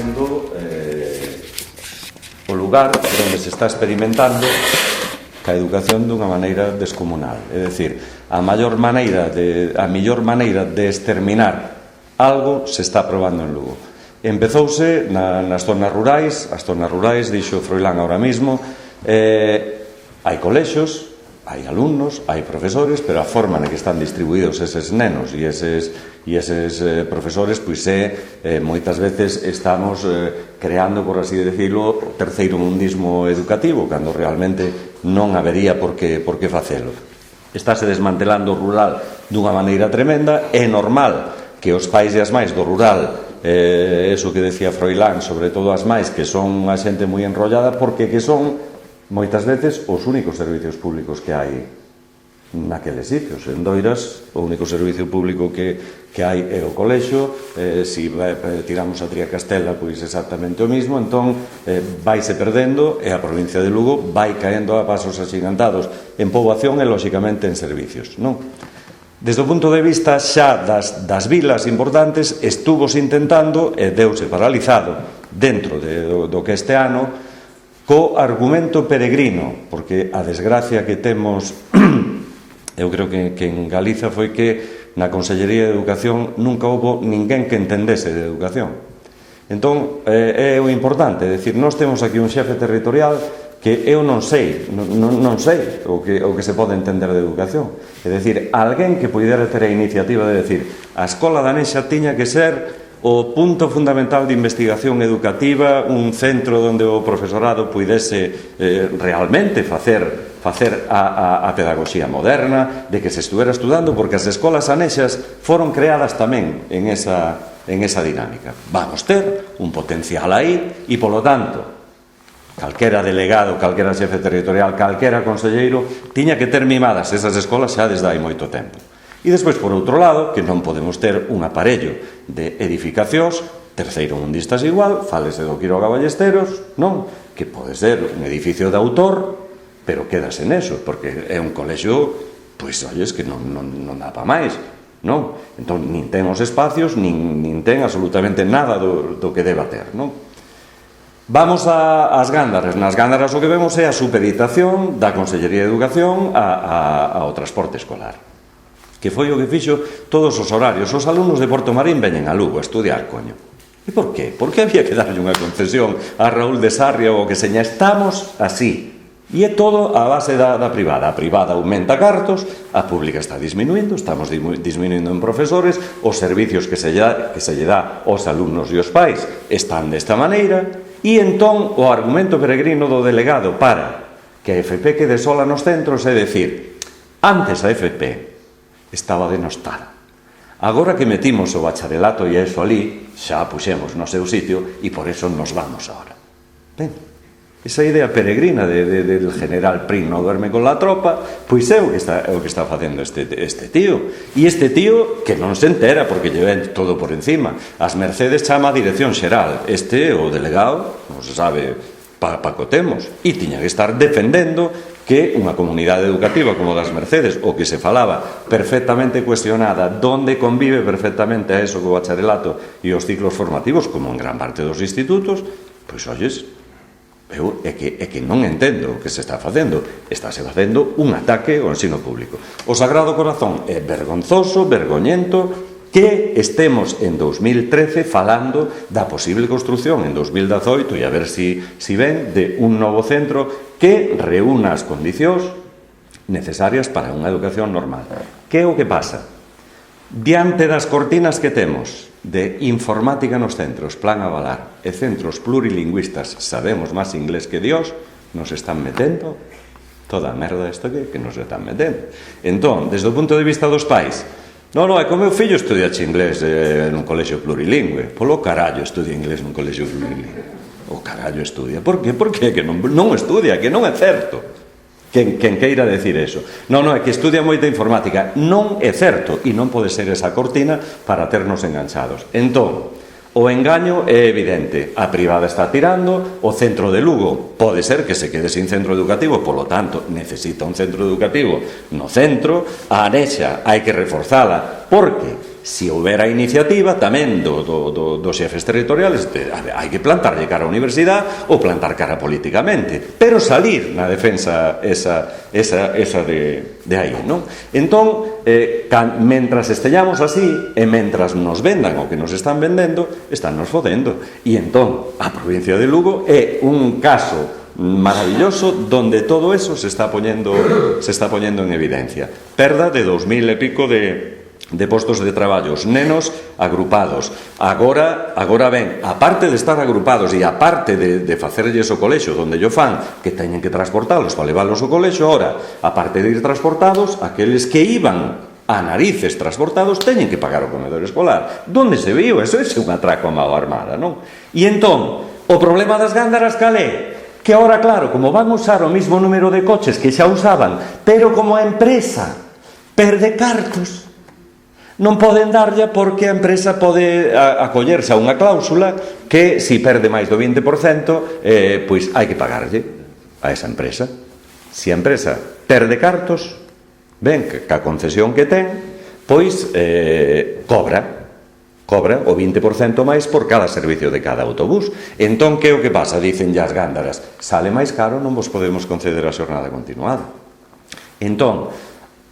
sendo o lugar onde se está experimentando a educación dunha maneira descomunal. É dicir, a mellor maneira de exterminar algo se está probando en Lugo. Empezouse nas zonas rurais, as zonas rurais, dixo Froilán ahora mismo, hai colexios, hai alumnos, hai profesores, pero a forma na que están distribuídos eses nenos e eses profesores, pois moitas veces estamos creando, por así decirlo, o terceiro mundismo educativo, cando realmente non habería por que facelo. Estáse desmantelando o rural dunha maneira tremenda. É normal que os pais e as mães do rural, eso que decía Froilán, sobre todo as mães, que son a xente moi enrollada, porque que son moitas veces os únicos servicios públicos que hai naqueles sitios. En Doiras o único servicio público que hai é o colexio, se tiramos a Tría Castela, pois exactamente o mismo. Entón vaise perdendo e a provincia de Lugo vai caendo a pasos axigantados en poboación e lóxicamente en servicios, non? Desde o punto de vista xa das vilas importantes, estuvose intentando e deuse paralizado dentro do que este ano co argumento peregrino, porque a desgracia que temos, eu creo que en Galiza foi que na Consellería de Educación nunca houbo ninguén que entendese de educación. Entón, é o importante, é dicir, nós temos aquí un xefe territorial que eu non sei o que se pode entender de educación. É dicir, alguén que pudera ter a iniciativa de decir a escola danesa tiña que ser o punto fundamental de investigación educativa, un centro onde o profesorado puidese realmente facer a pedagogía moderna, de que se estuvera estudando, porque as escolas anexas foron creadas tamén en esa dinámica. Vamos ter un potencial aí e, polo tanto, calquera delegado, calquera xefe territorial, calquera conselleiro tiña que ter mimadas esas escolas xa desde hai moito tempo. E despois, por outro lado, que non podemos ter un aparello de edificacións terceiro mundistas igual, fálese do Quiroga Ballesteros, non? Que pode ser un edificio de autor, pero quedase neso, porque é un colexio, pois, olles, que non dá pa máis, non? Entón, nin ten os espacios, nin ten absolutamente nada do que deba ter, non? Vamos ás Gándaras. Nas Gándaras o que vemos é a supeditación da Consellería de Educación ao transporte escolar, que foi o que fixo todos os horarios. Os alumnos de Porto Marín veñen a Lugo a estudiar, coño. E por qué? Por que había que darlle unha concesión a Raúl de Sarria ou que seña? Estamos así. E é todo a base da privada. A privada aumenta cartos, a pública está disminuindo, estamos disminuindo en profesores, os servicios que se lle dá aos alumnos e aos pais están desta maneira, e entón o argumento peregrino do delegado para que a FP quede sola nos centros é dicir, antes a FP estaba denostada. Agora que metimos o bacharelato e eso ali, xa puxemos no seu sitio e por eso nos vamos ahora. Ben, esa idea peregrina del general Prim non duerme con la tropa, pois é o que está facendo este tío. E este tío que non se entera porque lle ven todo por encima. As Mercedes chama a dirección xeral. O delegado, non se sabe pa que o temos. E tiña que estar defendendo que unha comunidade educativa como das Mercedes, o que se falaba perfectamente cuestionada, donde convive perfectamente a eso co bacharelato e os ciclos formativos, como en gran parte dos institutos, pois, olles, é que non entendo o que se está facendo. Estáse facendo un ataque ao ensino público. O Sagrado Corazón é vergonzoso, vergoñento que estemos en 2013 falando da posible construción en 2018 e a ver si ven de un novo centro que reúna as condicións necesarias para unha educación normal. Que é o que pasa? Diante das cortinas que temos de informática nos centros, plan avalar, e centros plurilingüistas, sabemos máis inglés que Dios, nos están metendo toda a merda esta que nos están metendo. Entón, desde o punto de vista dos pais, non, é que o meu fillo estudia inglés nun colexio plurilingüe. Polo carallo estudia inglés nun colexio plurilingüe. O carallo estudia. Por qué? Porque que non estudia, que non é certo. Quen queira decir eso. Non, é que estudia moita informática. Non é certo. E non pode ser esa cortina para ternos enganchados. Entón, o engaño é evidente. A privada está tirando, o centro de Lugo pode ser que se quede sin centro educativo, polo tanto, necesita un centro educativo no centro. A anexa hai que reforzala, porque si houbera iniciativa tamén dos xefes territoriales, hai que plantarlle cara á universidade ou plantar cara políticamente, pero salir na defensa esa de aí, non? Entón, mentras esteñamos así e mentras nos vendan o que nos están vendendo, están nos fodendo. E entón, a provincia de Lugo é un caso maravilloso donde todo eso se está poniendo en evidencia. Perda de 2000 e pico de postos de traballo, os nenos agrupados. Agora ben, aparte de estar agrupados e aparte de facerlles o colexo donde yo fan, que teñen que transportalos para leválos ao colexo, ahora, aparte de ir transportados, aqueles que iban a narices transportados teñen que pagar o comedor escolar. Donde se viu? Eso é un atraco a mao armada, non? E entón, o problema das gándaras cal é? Que ahora, claro, como van usar o mismo número de coches que xa usaban, pero como a empresa perde cartos, non poden darlle porque a empresa pode acollerse a unha cláusula que, se perde máis do 20%, pois hai que pagarlle a esa empresa. Se a empresa perde cartos, ben, que a concesión que ten, pois cobra o 20% máis por cada servicio de cada autobús. Entón, que é o que pasa? Dicen as gándaras, sale máis caro, non vos podemos conceder a xornada continuada. Entón,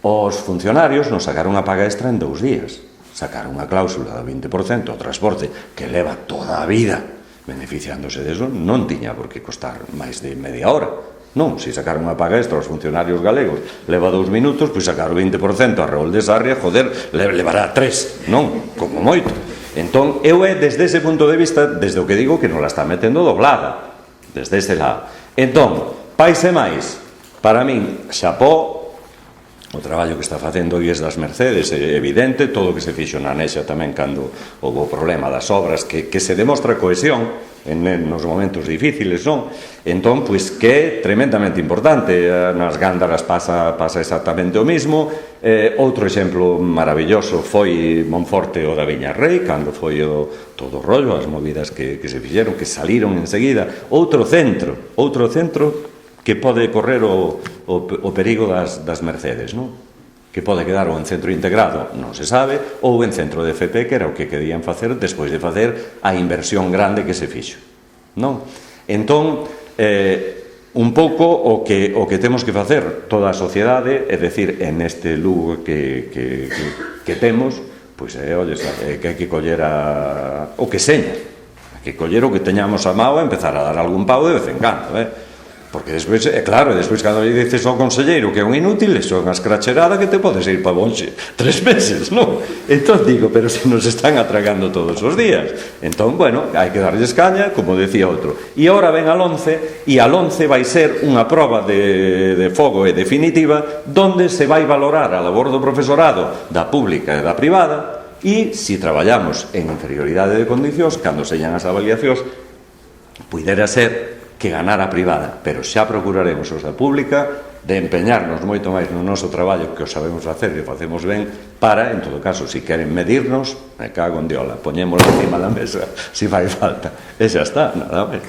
os funcionarios nos sacaron a paga extra en 2 días. Sacaron unha cláusula do 20% ao transporte que leva toda a vida beneficiándose deso, non tiña por que costar máis de media hora. Non, se sacaron unha paga extra aos funcionarios galegos leva 2 minutos, pois sacar o 20% a Raúl de Sarria, joder, levará 3, non? Como moito. Entón, eu é desde ese punto de vista, desde o que digo que non la está metendo doblada, desde ese lado. Entón, pais e máis, para min, xapó, o traballo que está facendo Guías das Mercedes é evidente, todo o que se fixo na Anexa tamén cando houve o problema das obras, que se demostra cohesión nos momentos difíciles, non? Entón, pois, que é tremendamente importante. Nas gándaras pasa exactamente o mismo. Outro exemplo maravilloso foi Monforte o da Viñarrei, cando foi todo o rollo, as movidas que se fixeron, que saliron enseguida. Outro centro que pode correr o perigo das Mercedes, non? Que pode quedar ou en centro integrado, non se sabe, ou en centro de FP, que era o que querían facer despois de facer a inversión grande que se fixo, non? Entón, un pouco o que temos que facer toda a sociedade, é dicir, en este Lugo que temos, pois que hai que coller o que seña, hai que coller o que teñamos a mao e empezar a dar algún pau de vez en cando, porque despois, claro, despois cando lle dices ao conselleiro que é un inútil, iso é unha escracherada que te podes ir pa bonxe 3 meses, non? Entón digo, pero se nos están atragando todos os días. Entón, bueno, hai que darlles caña, como decía outro. E agora ven al 11, e al 11 vai ser unha proba de fogo e definitiva, donde se vai valorar a labor do profesorado da pública e da privada, e se traballamos en inferioridade de condicións, cando señan as avaliacións, pudera ser que ganar a privada, pero xa procuraremos os da pública de empeñarnos moito máis no noso traballo, que o sabemos facer e o facemos ben, para, en todo caso, se queren medirnos, me cago en diola, poñémoslo encima da mesa, se fai falta, e xa está, nada máis.